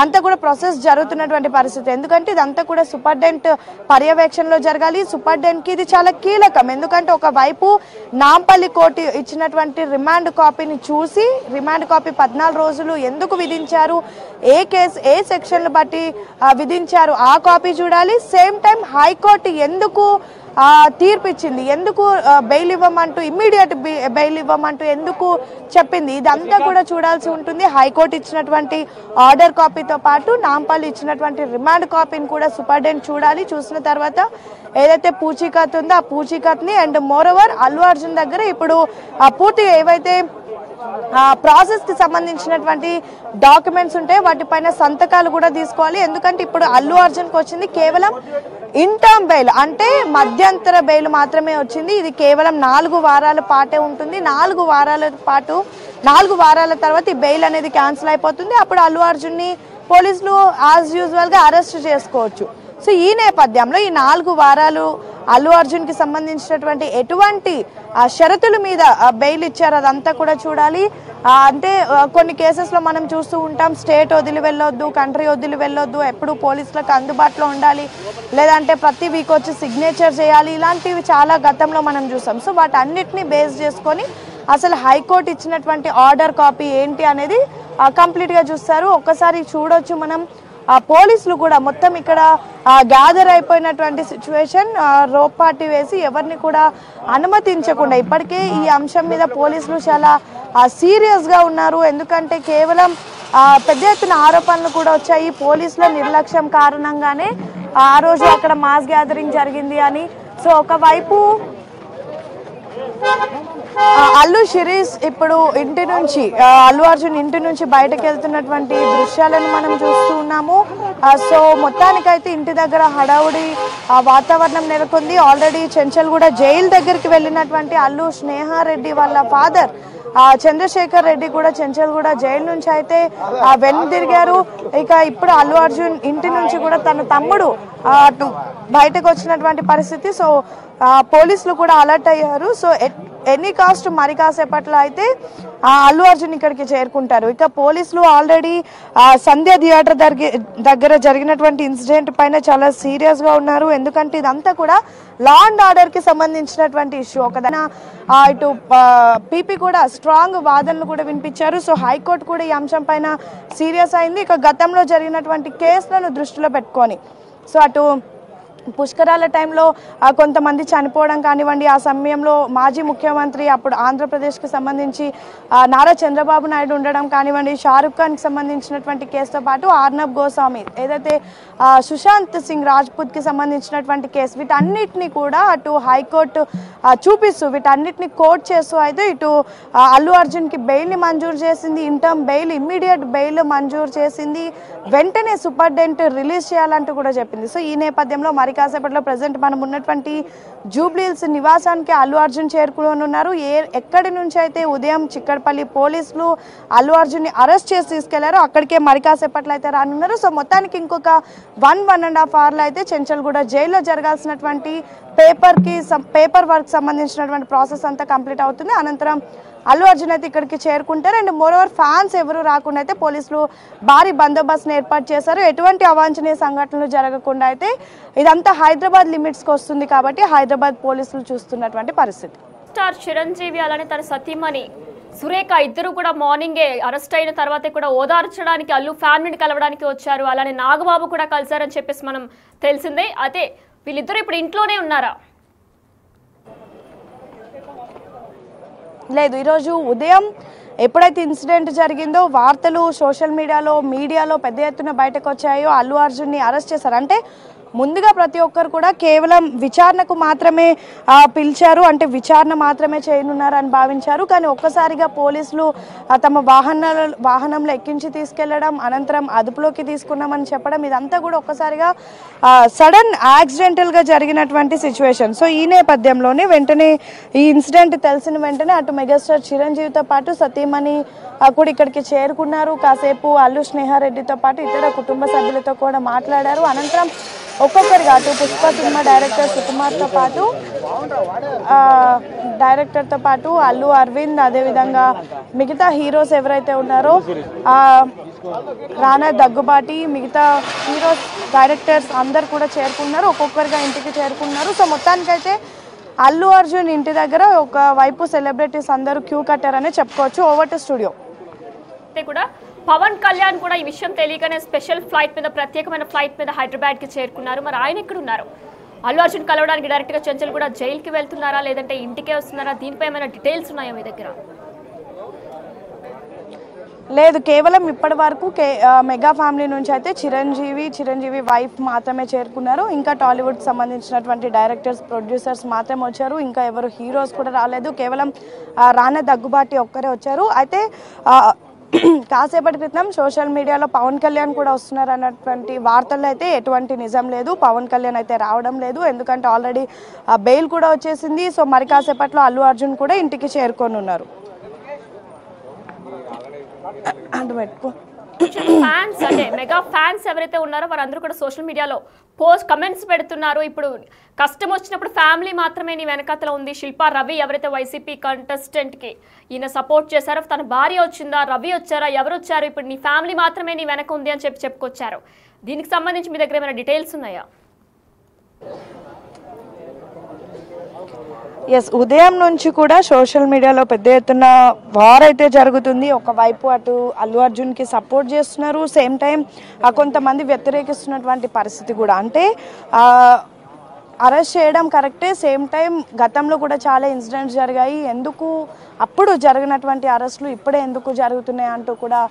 అంతా కూడా ప్రాసెస్ జరుగుతున్నటువంటి పరిస్థితి. ఎందుకంటే ఇదంతా కూడా సూపరింటెండెంట్ పర్యవేక్షణలో జరగాలి. సూపరింటెండెంట్ కి ఇది చాలా కీలకం. ఎందుకంటే ఒకవైపు నాంపల్లి కోర్టు ఇచ్చినటువంటి రిమాండ్ కాపీని చూసి, రిమాండ్ కాపీ 14 రోజులు ఎందుకు విధించారు, ఏ కేసు ఏ సెక్షన్లు బట్టి విధించారు ఆ కాపీ చూడాలి. సేమ్ టైం హైకోర్టు ఎందుకు తీర్పు ఇచ్చింది, ఎందుకు బెయిల్ ఇవ్వమంటూ, ఇమ్మీడియట్ బెయిల్ ఇవ్వమంటూ ఎందుకు చెప్పింది, ఇదంతా కూడా చూడాల్సి ఉంటుంది. హైకోర్టు ఇచ్చినటువంటి ఆర్డర్ కాపీతో పాటు నాంపల్లి ఇచ్చినటువంటి రిమాండ్ కాపీని కూడా సూపరింటెండెంట్ చూడాలి. చూసిన తర్వాత ఏదైతే పూచీకత్తు ఉందో ఆ పూచీకత్తుని, అండ్ మోరోవర్ అల్లు అర్జున్ దగ్గర ఇప్పుడు పూర్తిగా ఏవైతే ప్రాసెస్ కి సంబంధించినటువంటి డాక్యుమెంట్స్ ఉంటాయి వాటిపైన సంతకాలు కూడా తీసుకోవాలి. ఎందుకంటే ఇప్పుడు అల్లు అర్జున్ కి వచ్చింది కేవలం ఇంటర్మ్ బెయిల్, అంటే మధ్యంతర బెయిల్ మాత్రమే వచ్చింది. ఇది కేవలం 4 వారాల పాటే ఉంటుంది. 4 వారాల తర్వాత ఈ బెయిల్ అనేది క్యాన్సిల్ అయిపోతుంది. అప్పుడు అల్లు అర్జున్ ని పోలీసులు యాజ్ యూజువల్ గా అరెస్ట్ చేసుకోవచ్చు. సో ఈ నేపథ్యంలో ఈ 4 వారాలు అల్లు అర్జున్ కి సంబంధించినటువంటి ఎటువంటి షరతుల మీద బెయిల్ ఇచ్చారు అదంతా కూడా చూడాలి. అంటే కొన్ని కేసెస్ లో మనం చూస్తూ ఉంటాం, స్టేట్ వదిలి వెళ్ళొద్దు, కంట్రీ వదిలి వెళ్ళొద్దు, ఎప్పుడు పోలీసులకు అందుబాటులో ఉండాలి, లేదంటే ప్రతి వీక్ వచ్చి సిగ్నేచర్ చేయాలి, ఇలాంటివి చాలా గతంలో మనం చూసాం. సో వాటన్నిటిని బేస్ చేసుకొని అసలు హైకోర్టు ఇచ్చినటువంటి ఆర్డర్ కాపీ ఏంటి అనేది కంప్లీట్ గా చూస్తారు. ఒక్కసారి చూడొచ్చు మనం. పోలీసులు కూడా మొత్తం ఇక్కడ గ్యాదర్ అయిపోయినటువంటి సిచ్యువేషన్, రోప్ పార్టీ వేసి ఎవరిని కూడా అనుమతించకుండా, ఇప్పటికే ఈ అంశం మీద పోలీసులు చాలా సీరియస్ గా ఉన్నారు. ఎందుకంటే కేవలం పెద్ద ఎత్తున ఆరోపణలు కూడా వచ్చాయి. పోలీసుల నిర్లక్ష్యం కారణంగానే ఆ రోజు అక్కడ మాస్ గ్యాదరింగ్ జరిగింది అని. సో ఒకవైపు అల్లు శిరీష్ ఇప్పుడు ఇంటి నుంచి, అల్లు అర్జున్ ఇంటి నుంచి బయటకు వెళ్తున్నటువంటి దృశ్యాలను మనం చూస్తూ ఉన్నాము. సో మొత్తానికైతే ఇంటి దగ్గర హడావుడి వాతావరణం నెలకొంది. ఆల్రెడీ చెంచల్గూడ జైలు దగ్గరికి వెళ్ళినటువంటి అల్లు స్నేహారెడ్డి వాళ్ళ ఫాదర్ చంద్రశేఖర్ రెడ్డి కూడా చెంచల్గూడ జైలు నుంచి అయితే వెనుదిరిగారు. ఇక ఇప్పుడు అల్లు అర్జున్ ఇంటి నుంచి కూడా తన తమ్ముడు అటు బయటకు వచ్చినటువంటి పరిస్థితి. సో పోలీసులు కూడా అలర్ట్ అయ్యారు. సో ఎనీ కాస్ట్ మరి కాసేపట్లో అయితే అల్లు అర్జున్ ఇక్కడికి చేరుకుంటారు. ఇక పోలీసులు ఆల్రెడీ సంధ్య థియేటర్ దగ్గర జరిగినటువంటి ఇన్సిడెంట్ పైన చాలా సీరియస్ గా ఉన్నారు. ఎందుకంటే ఇదంతా కూడా లా అండ్ ఆర్డర్ కి సంబంధించినటువంటి ఇష్యూ. ఒకదైనా ఇటు పీపీ కూడా స్ట్రాంగ్ వాదనలు కూడా వినిపించారు. సో హైకోర్టు కూడా ఈ అంశం పైన సీరియస్ అయింది. ఇక గతంలో జరిగినటువంటి కేసులను దృష్టిలో పెట్టుకొని, సో అటు పుష్కరాల టైంలో కొంతమంది చనిపోవడం కానివ్వండి, ఆ సమయంలో మాజీ ముఖ్యమంత్రి అప్పుడు ఆంధ్రప్రదేశ్కి సంబంధించి నారా చంద్రబాబు నాయుడు ఉండడం కానివ్వండి, షారుఖ్ ఖాన్కి సంబంధించినటువంటి కేసుతో పాటు ఆర్నబ్ గోస్వామి ఏదైతే సుశాంత్ సింగ్ రాజ్పూత్కి సంబంధించినటువంటి కేసు, వీటన్నిటిని కూడా అటు హైకోర్టు చూపిస్తూ వీటన్నిటిని కోర్టు చేస్తూ అయితే ఇటు అల్లు అర్జున్కి బెయిల్ని మంజూరు చేసింది. ఇంటర్మ్ బెయిల్, ఇమ్మీడియట్ బెయిల్ మంజూరు చేసింది. వెంటనే సూపరింటెండెంట్ రిలీజ్ చేయాలంటూ కూడా చెప్పింది. సో ఈ నేపథ్యంలో మరి మరి కాసేపట్లో ప్రజెంట్ మనం ఉన్నటువంటి జూబ్లీహిల్స్ నివాసానికి అల్లు అర్జున్ చేరుకోనున్నారు. ఎక్కడి నుంచి అయితే ఉదయం చిక్కడపల్లి పోలీసులు అల్లు అర్జున్ని అరెస్ట్ చేసి తీసుకెళ్లారో అక్కడికే మరి కాసేపట్లో అయితే రానున్నారు. సో మొత్తానికి ఇంకొక 1.5 అవర్లో అయితే చెంచల్గూడ జైల్లో జరగాల్సినటువంటి పేపర్ వర్క్ సంబంధించినటువంటి ప్రాసెస్ అంతా కంప్లీట్ అవుతుంది. అనంతరం అల్లు అర్జున్ అయితే ఇక్కడికి చేరుకుంటారు. అండ్ మోరోవర్ ఫ్యాన్స్ ఎవరు రాకుండా అయితే పోలీసులు భారీ బందోబస్తును ఏర్పాటు చేశారు. ఎటువంటి అవాంఛనీయ సంఘటనలు జరగకుండా అయితే ఇదంతా హైదరాబాద్ లిమిట్స్కి వస్తుంది కాబట్టి హైదరాబాద్ పోలీసులు చూస్తున్నటువంటి పరిస్థితి. స్టార్ చిరంజీవి అలానే తన సతీమణి సురేఖ ఇద్దరు కూడా మార్నింగే అరెస్ట్ అయిన తర్వాత కూడా ఓదార్చడానికి అల్లు ఫ్యామిలీని కలవడానికి వచ్చారు. అలానే నాగబాబు కూడా కలిశారని చెప్పేసి మనం తెలిసిందే. అయితే వీళ్ళిద్దరు ఇప్పుడు ఇంట్లోనే ఉన్నారా? లేదు, ఈరోజు ఉదయం ఎప్పుడైతే ఇన్సిడెంట్ జరిగిందో వార్తలు సోషల్ మీడియాలో పెద్ద ఎత్తున బయటకు వచ్చాయో అల్లు అర్జున్ని అరెస్ట్ చేశారు. అంటే ముందుగా ప్రతి ఒక్కరు కూడా కేవలం విచారణకు మాత్రమే పిలిచారు, అంటే విచారణ మాత్రమే చేయనున్నారని భావించారు. కానీ ఒక్కసారిగా పోలీసులు తమ వాహనంలో ఎక్కించి తీసుకెళ్లడం, అనంతరం అదుపులోకి తీసుకున్నామని చెప్పడం, ఇదంతా కూడా ఒక్కసారిగా సడన్ యాక్సిడెంటల్గా జరిగినటువంటి సిచ్యువేషన్. సో ఈ నేపథ్యంలోనే వెంటనే ఈ ఇన్సిడెంట్ తెలిసిన వెంటనే అటు మెగాస్టార్ చిరంజీవితో పాటు సతీమణి కూడా ఇక్కడికి చేరుకున్నారు. కాసేపు అల్లు స్నేహారెడ్డితో పాటు ఇతర కుటుంబ సభ్యులతో కూడా మాట్లాడారు. అనంతరం ఒక్కొక్కరిగా అటు పుష్ప సినిమా డైరెక్టర్ సుకుమార్తో పాటు అల్లు అరవింద్, అదేవిధంగా మిగతా హీరోస్ ఎవరైతే ఉన్నారో రానా దగ్గుబాటి, మిగతా హీరోస్ డైరెక్టర్స్ అందరు కూడా చేరుకున్నారు. ఒక్కొక్కరిగా ఇంటికి చేరుకున్నారు. సో మొత్తానికైతే అల్లు అర్జున్ ఇంటి దగ్గర ఒక వైపు సెలబ్రిటీస్ అందరూ క్యూ కట్టారనే చెప్పుకోవచ్చు. Over to studio. కూడా పవన్ కళ్యాణ్ కూడా ఈ విషయం తెలియగానే స్పెషల్ ఫ్లైట్ మీద, ప్రత్యేకమైన ఫ్లైట్ మీద హైదరాబాద్కి చేరుకున్నారు. మరి ఆయన ఎక్కడున్నారు? అల్లు అర్జున్ కలవడానికి డైరెక్ట్గా చెంచల్ కూడా జైలుకి వెళ్తున్నారా లేదంటే ఇంటికే వస్తున్నారా? దీనిపై ఏమైనా డీటెయిల్స్ ఉన్నాయా మీ దగ్గర? లేదు, కేవలం ఇప్పటి వరకు మెగా ఫ్యామిలీ నుంచి అయితే చిరంజీవి వైఫ్ మాత్రమే చేరుకున్నారు. ఇంకా టాలీవుడ్కి సంబంధించినటువంటి డైరెక్టర్స్, ప్రొడ్యూసర్స్ మాత్రమే వచ్చారు. ఇంకా ఎవరు హీరోస్ కూడా రాలేదు. కేవలం రానా దగ్గుబాటి ఒక్కరే వచ్చారు. అయితే కాసేపటి క్రితం సోషల్ మీడియాలో పవన్ కళ్యాణ్ కూడా వస్తున్నారు అన్నటువంటి వార్తల్లో అయితే ఎటువంటి నిజం లేదు. పవన్ కళ్యాణ్ అయితే రావడం లేదు, ఎందుకంటే ఆల్రెడీ బెయిల్ కూడా వచ్చేసింది. సో మరి కాసేపట్లో అల్లు అర్జున్ కూడా ఇంటికి చేరుకొని ఉన్నారు. ఫ్యాన్స్ అంటే మెగా ఫ్యాన్స్ ఎవరైతే ఉన్నారో వారందరూ కూడా సోషల్ మీడియాలో కమెంట్స్ పెడుతున్నారు. ఇప్పుడు కష్టం వచ్చినప్పుడు ఫ్యామిలీ మాత్రమే నీ వెనకాతల ఉంది. శిల్పా రవి ఎవరైతే వైసీపీ కంటెస్టెంట్కి ఈయన సపోర్ట్ చేశారో తన భార్య వచ్చిందా, రవి వచ్చారా, ఎవరు వచ్చారు, ఇప్పుడు నీ ఫ్యామిలీ మాత్రమే నీ వెనక ఉంది అని చెప్పుకొచ్చారు. దీనికి సంబంధించి మీ దగ్గర ఏమైనా డీటెయిల్స్ ఉన్నాయా? ఎస్, ఉదయం నుంచి కూడా సోషల్ మీడియాలో పెద్ద ఎత్తున వార్ అయితే జరుగుతుంది. ఒకవైపు అటు అల్లు అర్జున్కి సపోర్ట్ చేస్తున్నారు, సేమ్ టైం కొంతమంది వ్యతిరేకిస్తున్నటువంటి పరిస్థితి కూడా. అంటే అరెస్ట్ చేయడం కరెక్టే, సేమ్ టైం గతంలో కూడా చాలా ఇన్సిడెంట్స్ జరిగాయి, ఎందుకు అప్పుడు జరిగినటువంటి అరెస్టులు ఇప్పుడే ఎందుకు జరుగుతున్నాయి అంటూ కూడా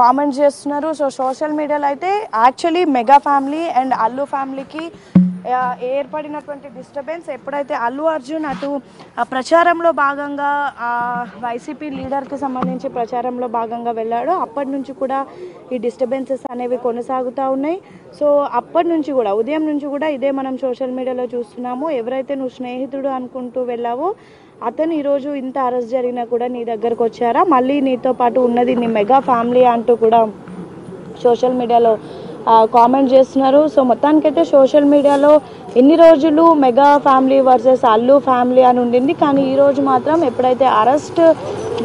కామెంట్స్ చేస్తున్నారు. సో సోషల్ మీడియాలో అయితే actually mega family and Allu ఫ్యామిలీకి ఏర్పడినటువంటి డిస్టర్బెన్స్ ఎప్పుడైతే అల్లు అర్జున్ అటు ప్రచారంలో భాగంగా వైసీపీ లీడర్కి సంబంధించి ప్రచారంలో భాగంగా వెళ్ళాడో అప్పటి నుంచి కూడా ఈ డిస్టర్బెన్సెస్ అనేవి కొనసాగుతూ ఉన్నాయి. సో అప్పటి నుంచి కూడా ఉదయం నుంచి కూడా ఇదే మనం సోషల్ మీడియాలో చూస్తున్నాము. ఎవరైతే నువ్వు స్నేహితుడు అనుకుంటూ వెళ్ళావో అతను ఈరోజు ఇంత అరెస్ట్ జరిగినా కూడా నీ దగ్గరకు వచ్చారా, మళ్ళీ నీతో పాటు ఉన్నది నీ మెగా ఫ్యామిలీ అంటూ కూడా సోషల్ మీడియాలో కామెంట్ చేస్తున్నారు. సో మొత్తానికైతే సోషల్ మీడియాలో ఎన్ని రోజులు mega family versus Allu family అని ఉండింది, కానీ ఈరోజు మాత్రం ఎప్పుడైతే అరెస్ట్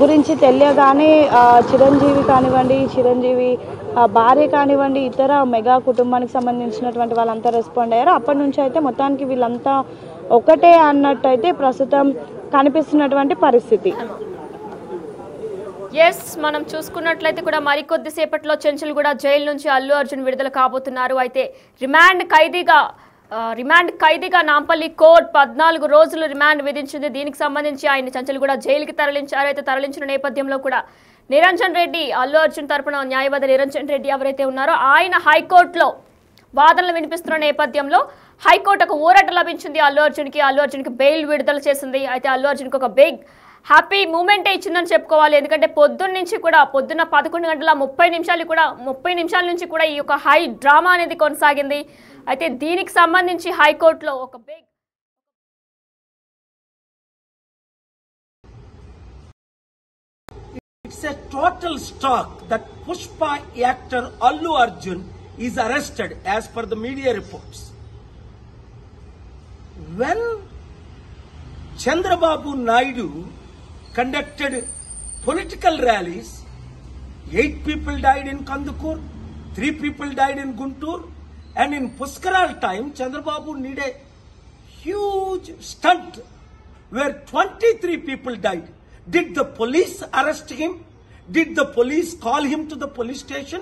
గురించి తెలియగానే చిరంజీవి కానివ్వండి, చిరంజీవి భార్య కానివ్వండి, ఇతర మెగా కుటుంబానికి సంబంధించినటువంటి వాళ్ళంతా రెస్పాండ్ అయ్యారు. అప్పటి నుంచి అయితే మొత్తానికి వీళ్ళంతా ఒకటే అన్నట్టు అయితే ప్రస్తుతం కనిపిస్తున్నటువంటి పరిస్థితి. ఎస్, మనం చూసుకున్నట్లయితే కూడా మరికొద్ది సేపట్లో చెంచల్గూడ జైలు నుంచి అల్లు అర్జున్ విడుదల కాబోతున్నారు. అయితే రిమాండ్ ఖైదీగా నాంపల్లి కోర్టు 14 రోజులు రిమాండ్ విధించింది. దీనికి సంబంధించి ఆయన చెంచల్గూడ జైలుకి తరలించారు. అయితే తరలించిన నేపథ్యంలో కూడా నిరంజన్ రెడ్డి, అల్లు అర్జున్ తరపున న్యాయవాది నిరంజన్ రెడ్డి ఎవరైతే ఉన్నారో ఆయన హైకోర్టులో వాదనలు వినిపిస్తున్న నేపథ్యంలో హైకోర్టు ఒక ఊరట లభించింది అల్లు అర్జున్కి బెయిల్ విడుదల చేసింది. అయితే అల్లు అర్జున్కి ఒక బిగ్ హ్యాపీ మూమెంటే ఇచ్చిందని చెప్పుకోవాలి. ఎందుకంటే పొద్దున్న 11:30 30 నిమిషాల నుంచి కూడా ఈ యొక్క హై డ్రామా అనేది కొనసాగింది. అయితే దీనికి సంబంధించి హైకోర్టులో ఒక big It's a total shock that Pushpa actor Allu Arjun is arrested as per the media reports. When Chandrababu Naidu conducted political rallies, 8 people died in Kandukur, 3 people died in Guntur, and in Puskaral time, Chandrababu needed a huge stunt where 23 people died. Did the police arrest him? Did the police call him to the police station?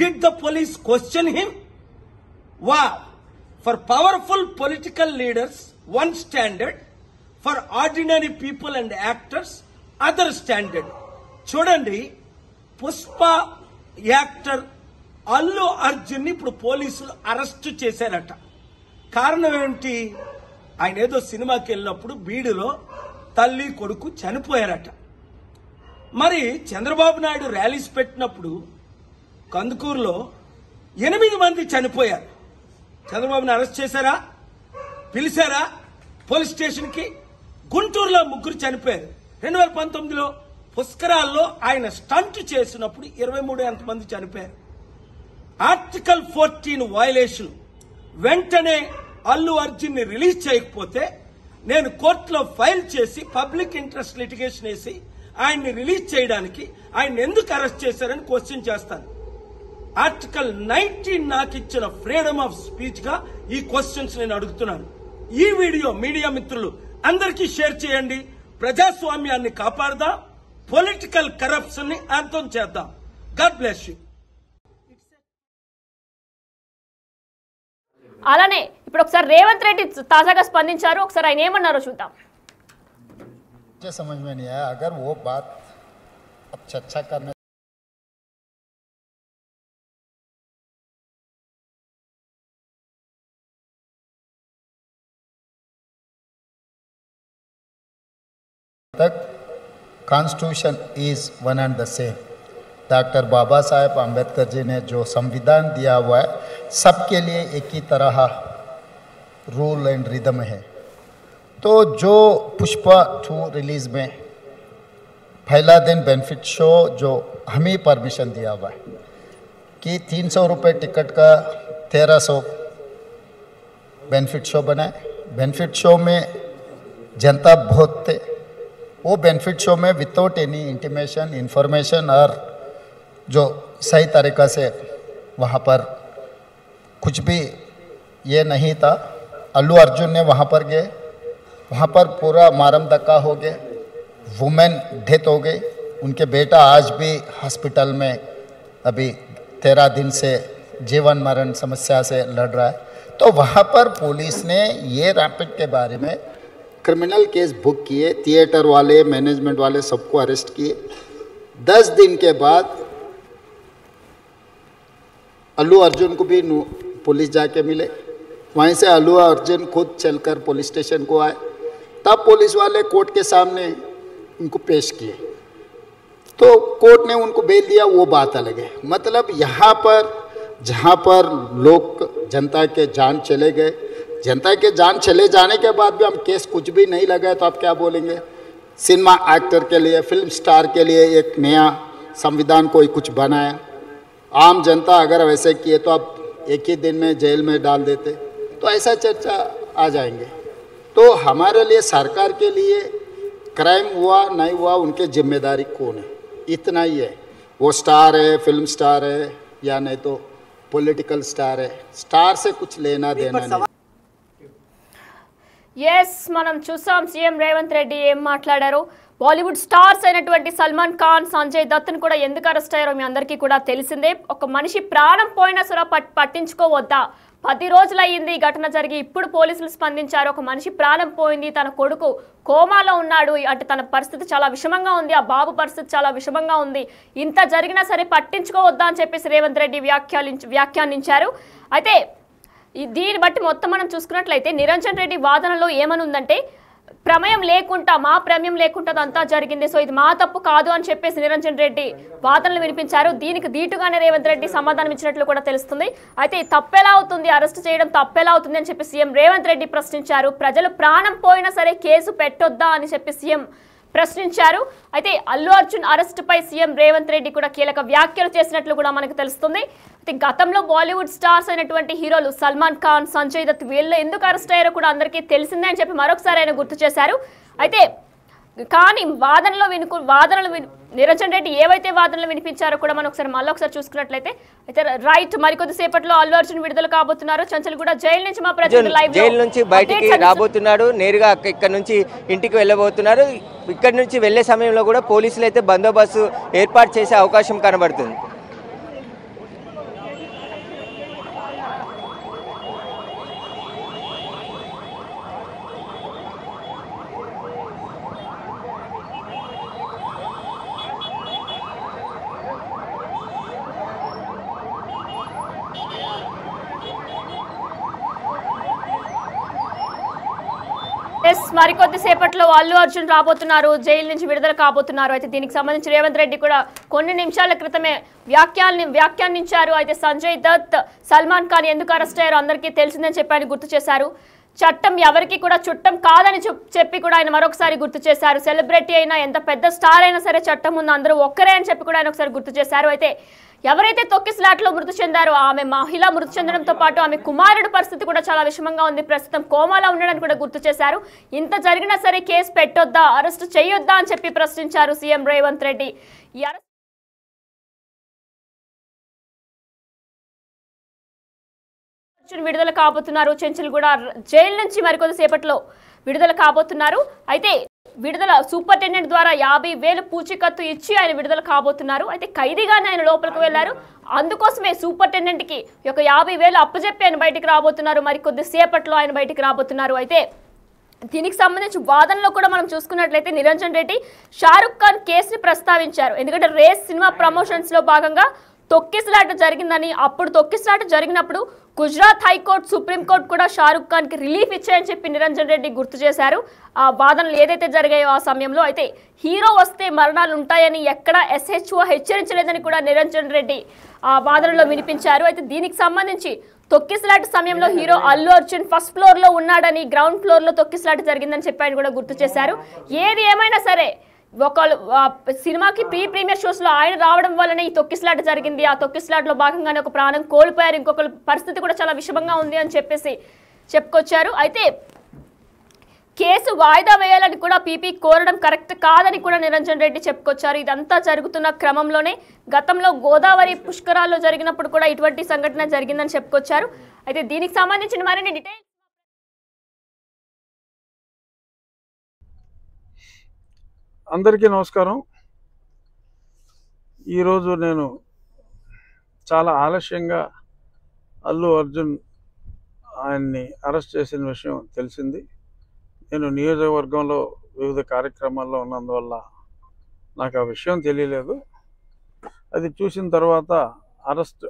Did the police question him? Wow! For powerful political leaders, one standard. For ordinary people and actors, other standard. చూడండి, Pushpa actor Allu Arjun ఇప్పుడు పోలీసులు arrest చేశారట. కారణం ఏంటి? ఆయన ఏదో సినిమాకి వెళ్ళినప్పుడు బీడులో తల్లి కొడుకు చనిపోయారట. మరి చంద్రబాబు నాయుడు ర్యాలీస్ పెట్టినప్పుడు కందుకూరులో 8 మంది చనిపోయారు. చంద్రబాబుని అరెస్ట్ చేశారా? పిలిచారా పోలీస్ స్టేషన్ కి? గుంటూరులో 3 చనిపోయారు. 2019లో పుష్కరాల్లో ఆయన స్టంట్ చేసినప్పుడు 23 ఎంతమంది చనిపోయారు. Article 14 violation. వెంటనే అల్లు అర్జున్ ని రిలీజ్ చేయకపోతే నేను కోర్టులో ఫైల్ చేసి పబ్లిక్ ఇంట్రెస్ట్ లిటిగేషన్ వేసి ఆయన్ని రిలీజ్ చేయడానికి ఆయన ఎందుకు అరెస్ట్ చేశారని క్వశ్చన్ చేస్తాను. ఆర్టికల్ 19 నాకు ఇచ్చిన ఫ్రీడమ్ ఆఫ్ స్పీచ్ గా ఈ క్వశ్చన్స్ నేను అడుగుతున్నాను. ఈ వీడియో మీడియా మిత్రులు అందరికీ షేర్ చేయండి. ప్రజాస్వామ్యాన్ని కాపాడదాం, పొలిటికల్ కరప్షన్ ని అంతం చేద్దాం. God bless you. అలానే ఇప్పుడు ఒకసారి రేవంత్ రెడ్డి తాజాగా స్పందించారు. ఒకసారి ఆయన ఏమన్నారో చూద్దాం. समझ में नहीं आया अगर वो बात अब चर्चा करने तक constitution is one and the same. Doctor Baba Saheb Ambedkar ji ने जो संविधान दिया हुआ है सबके लिए एक ही तरह रूल एंड रिदम है. तो जो पुष्पा 2 रिलीज़ में पहला दिन बेनिफिट शो जो हमें परमिशन दिया हुआ है कि 300 रुपये टिकट का 1300 बेनिफिट शो बनाए. बेनिफिट शो में जनता बहुत थे. वो बेनिफिट शो में विदाउट एनी इंटीमेशन इंफॉर्मेशन और जो सही तरीक़ा से वहाँ पर कुछ भी ये नहीं था. अल्लू अर्जुन ने वहाँ पर गए, वहाँ पर पूरा मारम धक्का हो गए, वुमेन डेथ हो गई. उनके बेटा आज भी हॉस्पिटल में अभी 13 दिन से जीवन मरण समस्या से लड़ रहा है. तो वहाँ पर पुलिस ने ये रैपिड के बारे में क्रिमिनल केस बुक किए. थिएटर वाले मैनेजमेंट वाले सबको अरेस्ट किए. 10 दिन के बाद अल्लू अर्जुन को भी पुलिस जाके मिले. वहीं से अल्लू अर्जुन खुद चलकर पुलिस स्टेशन को आए. तब पुलिस वाले कोर्ट के सामने उनको पेश किए तो कोर्ट ने उनको बेल दिया. वो बात अलग है. मतलब यहाँ पर जहाँ पर लोग जनता के जान चले गए, जनता के जान चले जाने के बाद भी हम केस कुछ भी नहीं लगाए तो आप क्या बोलेंगे? सिनेमा एक्टर के लिए, फिल्म स्टार के लिए एक नया संविधान कोई कुछ बनाया. आम जनता अगर वैसे किए तो आप एक ही दिन में जेल में डाल देते. तो ऐसा चर्चा आ जाएंगे. तो हमारे लिए सरकार के लिए क्राइम हुआ नहीं हुआ उनके जिम्मेदारी कौन है, इतना ही है. वो स्टार है, फिल्म स्टार है या नहीं तो पॉलिटिकल स्टार है. स्टार से कुछ लेना देना नहीं. ఎస్ మనం చూసాం సీఎం రేవంత్ రెడ్డి ఏం మాట్లాడారు. బాలీవుడ్ స్టార్స్ అయినటువంటి సల్మాన్ ఖాన్, సంజయ్ దత్తును కూడా ఎందుకు అరెస్ట్ అయ్యారో మీ అందరికీ కూడా తెలిసిందే. ఒక మనిషి ప్రాణం పోయినా సరే పట్టించుకోవద్దా? 10 రోజులు అయ్యింది ఈ ఘటన జరిగి, ఇప్పుడు పోలీసులు స్పందించారు. ఒక మనిషి ప్రాణం పోయింది, తన కొడుకు కోమాలో ఉన్నాడు, అంటే తన పరిస్థితి చాలా విషమంగా ఉంది, ఆ బాబు పరిస్థితి చాలా విషమంగా ఉంది, ఇంత జరిగినా సరే పట్టించుకోవద్దా అని చెప్పేసి రేవంత్ రెడ్డి వ్యాఖ్యానించారు. అయితే దీన్ని బట్టి మొత్తం మనం చూసుకున్నట్లయితే నిరంజన్ రెడ్డి వాదనలో ఏమనుందంటే ప్రమేయం లేకుండా మా ప్రమేయం లేకుండా అదంతా జరిగింది, సో ఇది మా తప్పు కాదు అని చెప్పేసి నిరంజన్ రెడ్డి వాదనలు వినిపించారు. దీనికి దీటుగానే రేవంత్ రెడ్డి సమాధానం ఇచ్చినట్లు కూడా తెలుస్తుంది. అయితే తప్పెలా అవుతుంది, అరెస్ట్ చేయడం తప్పెలా అవుతుంది అని చెప్పి సీఎం రేవంత్ రెడ్డి ప్రశ్నించారు. ప్రజలు ప్రాణం పోయినా సరే కేసు పెట్టొద్దా అని చెప్పి సీఎం ప్రశ్నించారు. అయితే అల్లు అర్జున్ అరెస్ట్ పై సీఎం రేవంత్ రెడ్డి కూడా కీలక వ్యాఖ్యలు చేసినట్లు కూడా మనకు తెలుస్తుంది. అయితే గతంలో బాలీవుడ్ స్టార్స్ అయినటువంటి హీరోలు సల్మాన్ ఖాన్, సంజయ్ దత్ వీళ్ళు ఎందుకు అరెస్ట్ అయ్యారో కూడా అందరికీ తెలిసిందే అని చెప్పి మరొకసారి ఆయన గుర్తు చేశారు. అయితే కానీ నిరంజన్ రెడ్డి ఏవైతే వాదనలు వినిపించారో కూడా మనం ఒకసారి చూసుకున్నట్లయితే అయితే రైట్ మరికొద్ది సేపట్లో అల్లు అర్జున్ విడుదల కాబోతున్నారు. చంచల్గూడ జైలు నుంచి మా ప్రతినిధి లైవ్ జైలు నుంచి బయటికి రాబోతున్నాడు. నేరుగా ఇక్కడ నుంచి ఇంటికి వెళ్ళబోతున్నారు. ఇక్కడ నుంచి వెళ్లే సమయంలో కూడా పోలీసులు అయితే బందోబస్తు ఏర్పాటు చేసే అవకాశం కనబడుతుంది. మరికొద్ది సేపట్లో అల్లు అర్జున్ రాబోతున్నారు, జైలు నుంచి విడుదల కాబోతున్నారు. అయితే దీనికి సంబంధించి రేవంత్ రెడ్డి కూడా కొన్ని నిమిషాల క్రితమే వ్యాఖ్యానించారు. అయితే సంజయ్ దత్, సల్మాన్ ఖాన్ ఎందుకు అరెస్ట్ అయ్యారో అందరికీ తెలిసిందని చెప్పి ఆయన గుర్తు చేశారు. చట్టం ఎవరికి కూడా చుట్టం కాదని చెప్పి కూడా ఆయన మరొకసారి గుర్తు చేశారు. సెలబ్రిటీ అయినా ఎంత పెద్ద స్టార్ అయినా సరే చట్టం ముందు అందరూ ఒక్కరే అని చెప్పి కూడా ఆయన ఒకసారి గుర్తు చేశారు. అయితే ఎవరైతే తొక్కిస్లాట్లో మృతి చెందారో ఆమె మహిళ మృతి చెందడంతో పాటు ఆమె కుమారుడి పరిస్థితి కూడా చాలా విషమంగా ఉంది, ప్రస్తుతం కోమాలో ఉండడానికి కూడా గుర్తు చేశారు. ఇంత జరిగినా సరే కేసు పెట్టొద్దా, అరెస్ట్ చేయొద్దా అని చెప్పి ప్రశ్నించారు సీఎం రేవంత్ రెడ్డి. విడుదల కాబోతున్నారు. చెంచల్గూడ జైలు నుంచి మరికొద్ది సేపట్లో విడుదల కాబోతున్నారు. అయితే విడుదల సూపరింటెండెంట్ ద్వారా 50,000 పూచీకత్తు ఇచ్చి ఆయన విడుదల కాబోతున్నారు. అయితే ఖైదీగానే ఆయన లోపలికి వెళ్లారు. అందుకోసమే సూపరింటెండెంట్ కి ఒక 50,000 అప్పచెప్పి ఆయన బయటికి రాబోతున్నారు. మరికొద్ది సేపట్లో ఆయన బయటికి రాబోతున్నారు. అయితే దీనికి సంబంధించి వాదనలో కూడా మనం చూసుకున్నట్లయితే నిరంజన్ రెడ్డి షారుఖ్ ఖాన్ కేసుని ప్రస్తావించారు. ఎందుకంటే రేస్ సినిమా ప్రమోషన్స్ లో భాగంగా తొక్కిసలాట జరిగిందని, అప్పుడు తొక్కిసలాట జరిగినప్పుడు గుజరాత్ హైకోర్టు, సుప్రీంకోర్టు కూడా షారుఖ్ ఖాన్ కి రిలీఫ్ ఇచ్చాయని చెప్పి నిరంజన్ రెడ్డి గుర్తు చేశారు. ఆ వాదనలు ఏదైతే జరిగాయో ఆ సమయంలో అయితే హీరో వస్తే మరణాలు ఉంటాయని ఎక్కడ SHO హెచ్చరించలేదని కూడా నిరంజన్ రెడ్డి ఆ వాదనలో వినిపించారు. అయితే దీనికి సంబంధించి తొక్కిసలాట సమయంలో hero Allu Arjun first floor లో ఉన్నాడని, గ్రౌండ్ ఫ్లోర్ లో తొక్కిసలాట జరిగిందని చెప్పి ఆయన కూడా గుర్తు చేశారు. ఏది ఏమైనా సరే ఒకళ్ళు సినిమాకి ప్రీమియర్ షోస్ లో ఆయన రావడం వల్లనే ఈ తొక్కిసలాట జరిగింది. ఆ తొక్కిసలాటలో భాగంగానే ఒక ప్రాణం కోల్పోయారు, ఇంకొకరి పరిస్థితి కూడా చాలా విషమంగా ఉంది అని చెప్పేసి చెప్పుకొచ్చారు. అయితే కేసు వాయిదా వేయాలని కూడా పీపీ కోరడం కరెక్ట్ కాదని కూడా నిరంజన్ రెడ్డి చెప్పుకొచ్చారు. ఇదంతా జరుగుతున్న క్రమంలోనే గతంలో గోదావరి పుష్కరాల్లో జరిగినప్పుడు కూడా ఇటువంటి సంఘటన జరిగిందని చెప్పుకొచ్చారు. అయితే దీనికి సంబంధించిన మరిన్ని డీటెయిల్స్ అందరికీ నమస్కారం. ఈరోజు నేను చాలా ఆలస్యంగా అల్లు అర్జున్ ఆయన్ని అరెస్ట్ చేసిన విషయం తెలిసింది. నేను నియోజకవర్గంలో వివిధ కార్యక్రమాల్లో ఉన్నందువల్ల నాకు ఆ విషయం తెలియలేదు. అది చూసిన తర్వాత అరెస్ట్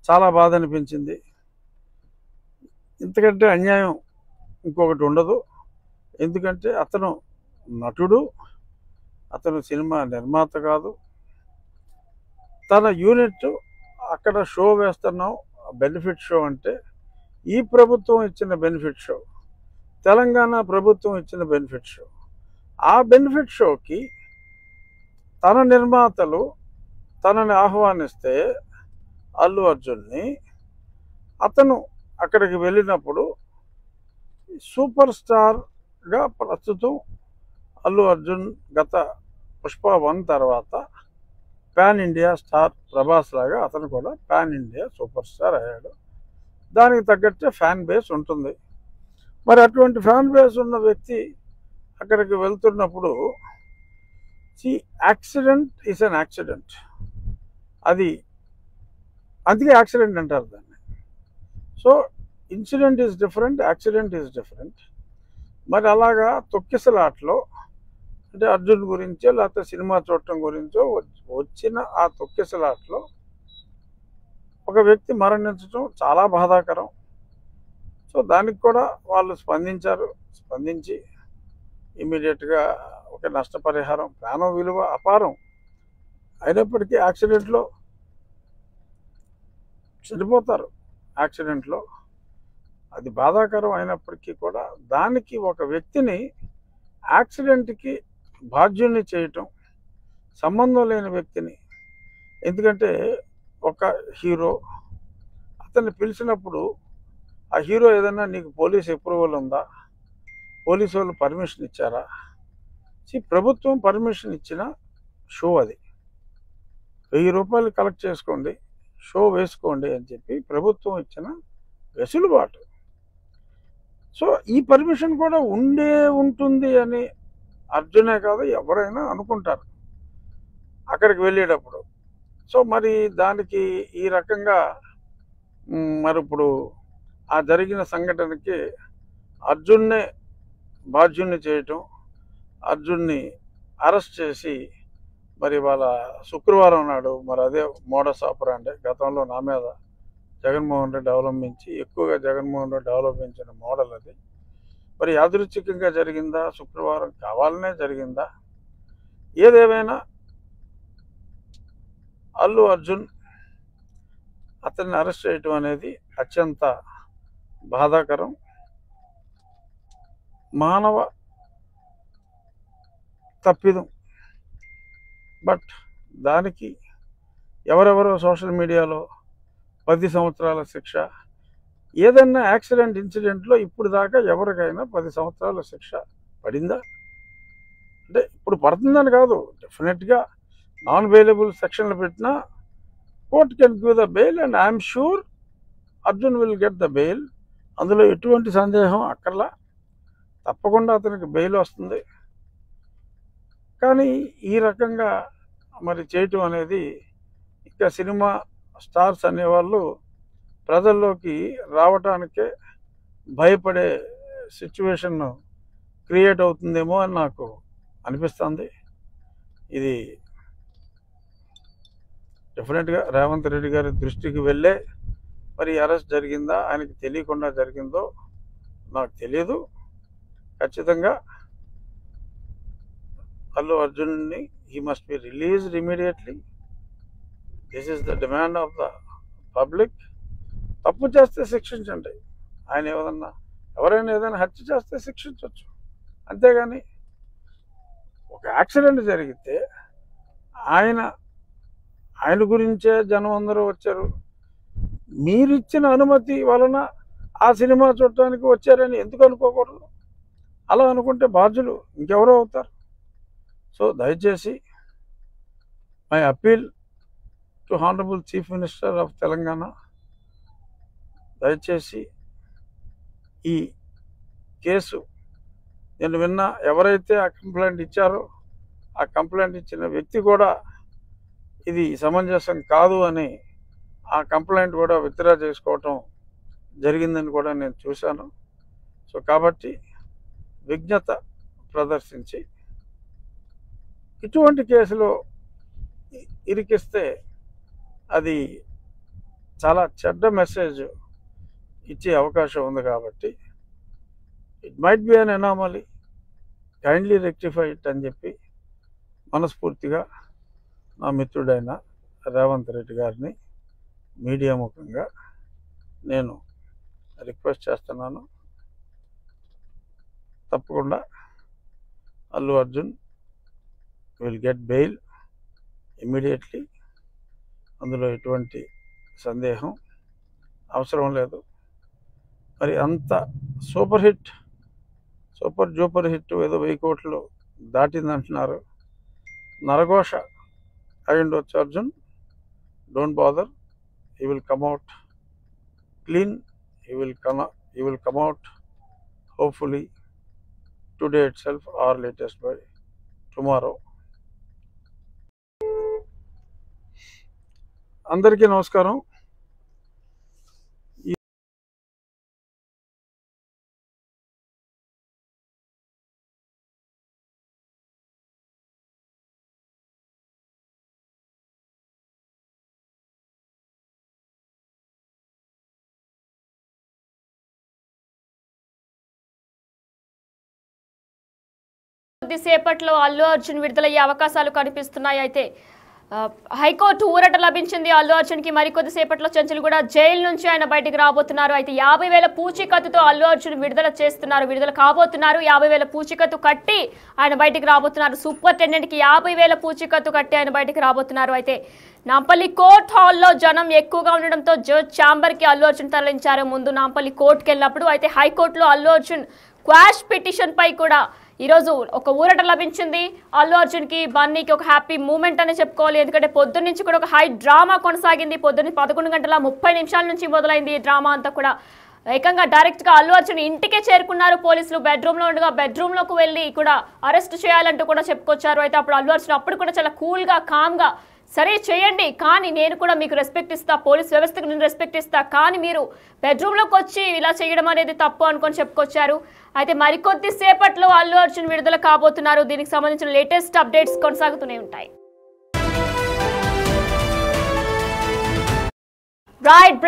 చాలా బాధ అనిపించింది. ఇంతకంటే అన్యాయం ఇంకొకటి ఉండదు. ఎందుకంటే అతను నటుడు, అతను సినిమా నిర్మాత కాదు. తన యూనిట్ అక్కడ షో వేస్తున్నాం, బెనిఫిట్ షో అంటే ఈ ప్రభుత్వం ఇచ్చిన బెనిఫిట్ షో, తెలంగాణ ప్రభుత్వం ఇచ్చిన బెనిఫిట్ షో. ఆ బెనిఫిట్ షోకి తన నిర్మాతలు తనని ఆహ్వానిస్తే అల్లు అర్జున్ని, అతను అక్కడికి వెళ్ళినప్పుడు సూపర్ స్టార్గా ప్రస్తుతం అల్లు అర్జున్ గత పుష్ప 1 తర్వాత పాన్ ఇండియా స్టార్ ప్రభాస్ లాగా అతను కూడా పాన్ ఇండియా సూపర్ స్టార్ అయ్యాడు. దానికి తగ్గట్టే ఫ్యాన్ బేస్ ఉంటుంది. మరి అటువంటి ఫ్యాన్ బేస్ ఉన్న వ్యక్తి అక్కడికి వెళ్తున్నప్పుడు యాక్సిడెంట్ ఈజ్ అన్ యాక్సిడెంట్. అది అందుకే యాక్సిడెంట్ అంటారు దాన్ని. So incident is different, accident is different. మరి అలాగా తొక్కిసలాట్లో అంటే అర్జున్ గురించో లేకపోతే సినిమా చూడటం గురించో వచ్చిన ఆ తొక్కిసలాట్లో ఒక వ్యక్తి మరణించడం చాలా బాధాకరం. సో దానికి కూడా వాళ్ళు స్పందించి ఇమీడియట్గా ఒక నష్టపరిహారం, ప్రాణం విలువ అపారం అయినప్పటికీ యాక్సిడెంట్లో చనిపోతారు. యాక్సిడెంట్లో అది బాధాకరం అయినప్పటికీ కూడా దానికి ఒక వ్యక్తిని యాక్సిడెంట్కి బాధ్యుని చేయటం, సంబంధం లేని వ్యక్తిని, ఎందుకంటే ఒక హీరో అతన్ని పిలిచినప్పుడు ఆ హీరో ఏదైనా నీకు పోలీస్ అప్రూవల్ ఉందా, పోలీసు వాళ్ళు పర్మిషన్ ఇచ్చారా? ప్రభుత్వం పర్మిషన్ ఇచ్చిన షో అది, 1000 రూపాయలు కలెక్ట్ చేసుకోండి, షో వేసుకోండి అని చెప్పి ప్రభుత్వం ఇచ్చిన వెసులుబాటు. సో ఈ పర్మిషన్ కూడా ఉంటుంది అని అర్జునే కాదు ఎవరైనా అనుకుంటారు అక్కడికి వెళ్ళేటప్పుడు. సో మరి దానికి ఈ రకంగా మరి ఇప్పుడు ఆ జరిగిన సంఘటనకి అర్జున్నే బాధ్యుణ్ణి చేయటం, అర్జున్ని అరెస్ట్ చేసి మరి వాళ్ళ శుక్రవారం నాడు మరి అదే మోడస్ ఆపరాండే గతంలో నా మీద జగన్మోహన్ రెడ్డి అవలంబించి ఎక్కువగా జగన్మోహన్ రెడ్డి అవలంబించిన మోడల్ అది. మరి యాదృచ్ఛికంగా జరిగిందా, శుక్రవారం కావాలనే జరిగిందా, ఏదేమైనా అల్లు అర్జున్ అతన్ని అరెస్ట్ చేయటం అనేది అత్యంత బాధాకరం. మానవ తప్పిదం. బట్ దానికి ఎవరెవరో సోషల్ మీడియాలో 10 సంవత్సరాల శిక్ష, ఏదన్నా యాక్సిడెంట్ ఇన్సిడెంట్లో ఇప్పుడు దాకా ఎవరికైనా 10 సంవత్సరాల శిక్ష పడిందా? అంటే ఇప్పుడు పడుతుందని కాదు, డెఫినెట్గా నాన్ బెయిలబుల్ సెక్షన్లు పెట్టినా court can give the bail and I'm sure Arjun will get the bail. అందులో ఎటువంటి సందేహం అక్కర్లా, తప్పకుండా అతనికి బెయిల్ వస్తుంది. కానీ ఈ రకంగా మరి చేయటం అనేది ఇంకా సినిమా స్టార్స్ అనేవాళ్ళు ప్రజల్లోకి రావటానికే భయపడే సిచ్యువేషన్ క్రియేట్ అవుతుందేమో అని నాకు అనిపిస్తుంది. ఇది డెఫినెట్గా రేవంత్ రెడ్డి గారి దృష్టికి వెళ్ళే మరి అరెస్ట్ జరిగిందా, ఆయనకి తెలియకుండా జరిగిందో నాకు తెలియదు. ఖచ్చితంగా అల్లు అర్జున్ని he must be released immediately. This is the demand of the public. తప్పు చేస్తే శిక్షించండి. ఆయన ఎవరైనా ఏదైనా హత్య చేస్తే శిక్షించవచ్చు, అంతేగాని ఒక యాక్సిడెంట్ జరిగితే ఆయన గురించే జనం అందరూ వచ్చారు, మీరిచ్చిన అనుమతి వలన ఆ సినిమా చూడటానికి వచ్చారని ఎందుకు అనుకోకూడదు? అలా అనుకుంటే బాధ్యులు ఇంకెవరో అవుతారు. సో దయచేసి my appeal to honourable chief minister of Telangana, దయచేసి ఈ కేసు నేను విన్నా, ఎవరైతే ఆ కంప్లైంట్ ఇచ్చారో ఆ కంప్లైంట్ ఇచ్చిన వ్యక్తి కూడా ఇది సమంజసం కాదు అని ఆ కంప్లైంట్ కూడా విత్డ్రా చేసుకోవటం జరిగిందని కూడా నేను చూశాను. సో కాబట్టి విజ్ఞత ప్రదర్శించి ఇటువంటి కేసులో ఇరికిస్తే అది చాలా చెడ్డ మెసేజ్ ఇచ్చే అవకాశం ఉంది. కాబట్టి it might be an anomaly, kindly rectify it అని చెప్పి మనస్ఫూర్తిగా నా మిత్రుడైన రేవంత్ రెడ్డి గారిని మీడియా ముఖంగా నేను రిక్వెస్ట్ చేస్తున్నాను. తప్పకుండా Allu Arjun will get bail immediately. అందులో ఎటువంటి సందేహం అవసరం లేదు. మరి అంత సూపర్ జూపర్ హిట్ ఏదో 1000 కోట్లు దాటిందంటున్నారు. నరఘోష అయి ఉండొచ్చు Arjun. Don't bother, he will come out clean, he will come out hopefully today itself or latest by tomorrow. అందరికీ నమస్కారం. కొద్దిసేపట్లో అల్లు అర్జున్ విడుదలయ్యే అవకాశాలు కనిపిస్తున్నాయి. అయితే హైకోర్టు ఊరట లభించింది అల్లు అర్జున్ కి. మరికొద్దిసేపట్లో చెంచల్గూడ జైలు నుంచి ఆయన బయటికి రాబోతున్నారు. అయితే 50,000 పూచీకత్తుతో అల్లు అర్జున్ విడుదల కాబోతున్నారు. 50,000 పూచీకత్తు కట్టి ఆయన బయటికి రాబోతున్నారు. సూపరింటెండెంట్ కి 50,000 పూచీకత్తు కట్టి ఆయన బయటికి రాబోతున్నారు. అయితే నాంపల్లి కోర్ట్ హాల్లో జనం ఎక్కువగా ఉండడంతో జడ్జ్ ఛాంబర్ కి అల్లు అర్జున్ తరలించారు. ముందు నాంపల్లి కోర్టుకు వెళ్ళినప్పుడు అయితే హైకోర్టులో అల్లు అర్జున్ క్వాష్ పిటిషన్ పై కూడా ఈరోజు ఒక ఊరట లభించింది. అల్లు అర్జున్ కి బన్నీకి ఒక హ్యాపీ మూమెంట్ అని చెప్పుకోవాలి. ఎందుకంటే పొద్దున్న నుంచి కూడా ఒక హై డ్రామా కొనసాగింది. పొద్దున్న 11:30 నుంచి మొదలైంది ఈ డ్రామా అంతా కూడా. ఏకంగా డైరెక్ట్ గా అల్లు అర్జున్ ఇంటికే చేరుకున్నారు పోలీసులు. బెడ్రూమ్ లో ఉండగా బెడ్రూమ్ లోకి వెళ్ళి కూడా అరెస్ట్ చేయాలంటూ కూడా చెప్పుకొచ్చారు. అయితే అప్పుడు అల్లు అర్జున్ అప్పుడు కూడా చాలా కూల్ గా కామ్ గా సరే చేయండి, కానీ నేను కూడా మీకు రెస్పెక్ట్ ఇస్తా, పోలీస్ వ్యవస్థకు నేను రెస్పెక్ట్ ఇస్తా, కానీ మీరు బెడ్రూమ్లోకి వచ్చి ఇలా చేయడం అనేది తప్పు అనుకొని చెప్పుకొచ్చారు. అయితే మరికొద్ది సేపట్లో అల్లు అర్జున్ విడుదల కాబోతున్నారు. దీనికి సంబంధించిన లేటెస్ట్ అప్డేట్స్ కొనసాగుతూనే ఉంటాయి. రైట్,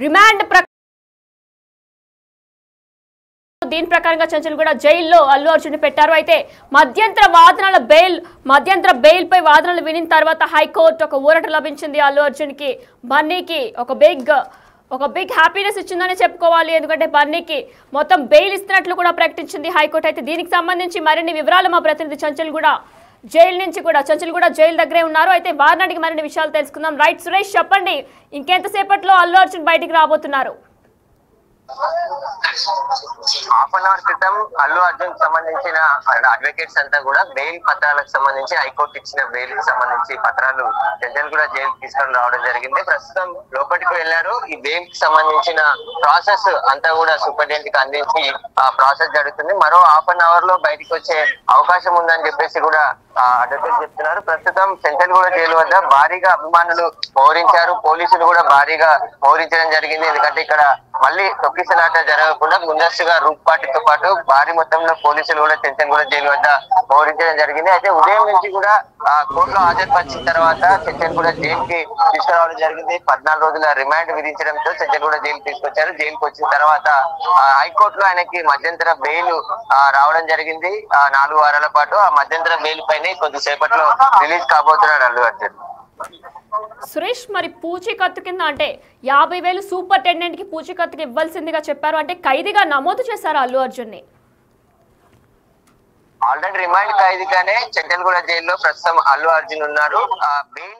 రిమాండ్ దీని ప్రకారంగా చెంచల్గూడ జైల్లో అల్లు అర్జున్ పెట్టారు. అయితే మధ్యంతర బెయిల్ పై వాదనలు వినిన తర్వాత హైకోర్టు ఒక ఊరట లభించింది అల్లు అర్జున్ కి. బన్నీకి ఒక బిగ్ హ్యాపీనెస్ ఇచ్చిందని చెప్పుకోవాలి. ఎందుకంటే బన్నీకి మొత్తం బెయిల్ ఇస్తున్నట్లు కూడా ప్రకటించింది హైకోర్టు. అయితే దీనికి సంబంధించి మరిన్ని వివరాలు మా ప్రతినిధి చెంచల్గూడ జైలు దగ్గరే ఉన్నారు. అయితే వారినాటికి మరిన్ని విషయాలు తెలుసుకుందాం. రైట్ సురేష్, చెప్పండి, ఇంకెంతసేపట్లో అల్లు అర్జున్ బయటికి రాబోతున్నారు? హాఫ్ అన్ అవర్ క్రితం అల్లు అర్జున్ సంబంధించిన అడ్వకేట్స్ అంతా కూడా బెయిల్ పత్రాలకు సంబంధించి హైకోర్టు ఇచ్చిన బెయిల్ కి సంబంధించి పత్రాలు చెంచల్గూడ జైలు తీసుకొని రావడం జరిగింది. ప్రస్తుతం లోపలికి వెళ్లారు. ఈ బెయిల్ కి సంబంధించిన ప్రాసెస్ అంతా కూడా సూపరింటెండెంట్ కి అందించి ఆ ప్రాసెస్ జరుగుతుంది. మరో హాఫ్ అన్ అవర్ లో బయటకు వచ్చే అవకాశం ఉందని చెప్పేసి కూడా అడ్వకేట్ చెప్తున్నారు. ప్రస్తుతం చెంచల్గూడ జైలు వద్ద భారీగా అభిమానులు మోహరించారు. పోలీసులు కూడా భారీగా మోహరించడం జరిగింది. ఎందుకంటే ఇక్కడ మళ్ళీ తొక్కిసలాట జరగకుండా ముందస్తుగా రూపాటితో పాటు భారీ మొత్తంలో పోలీసులు కూడా చెంచల్గూడ జైలు వద్ద మోహరించడం జరిగింది. అయితే ఉదయం నుంచి కూడా కోర్టులో హాజరుపరిచిన తర్వాత చెంచల్గూడ జైలుకి తీసుకురావడం జరిగింది. 14 రోజుల రిమాండ్ విధించడంతో చెంచల్గూడ జైలు తీసుకొచ్చారు. జైలుకి వచ్చిన తర్వాత హైకోర్టులో ఆయనకి మధ్యంతర బెయిల్ రావడం జరిగింది. 4 వారాల పాటు ఆ మధ్యంతర బెయిల్ పైన కొద్దిసేపట్లో రిలీజ్ కాబోతున్నాడు అల్లు అర్జున్. సురేష్, మరి పూచీకత్తు కింద అంటే 50,000 సూపరింటెండెంట్ కి పూచీకత్తుకి ఇవ్వాల్సిందిగా చెప్పారు. అంటే ఖైదీగా నమోదు చేశారు అల్లు అర్జున్ ని. ఆల్రెడీ రిమాండ్ ఖైదీగానే చెంచల్గూడ జైల్లో ప్రస్తుతం అల్లు అర్జున్ ఉన్నారు. బెయిల్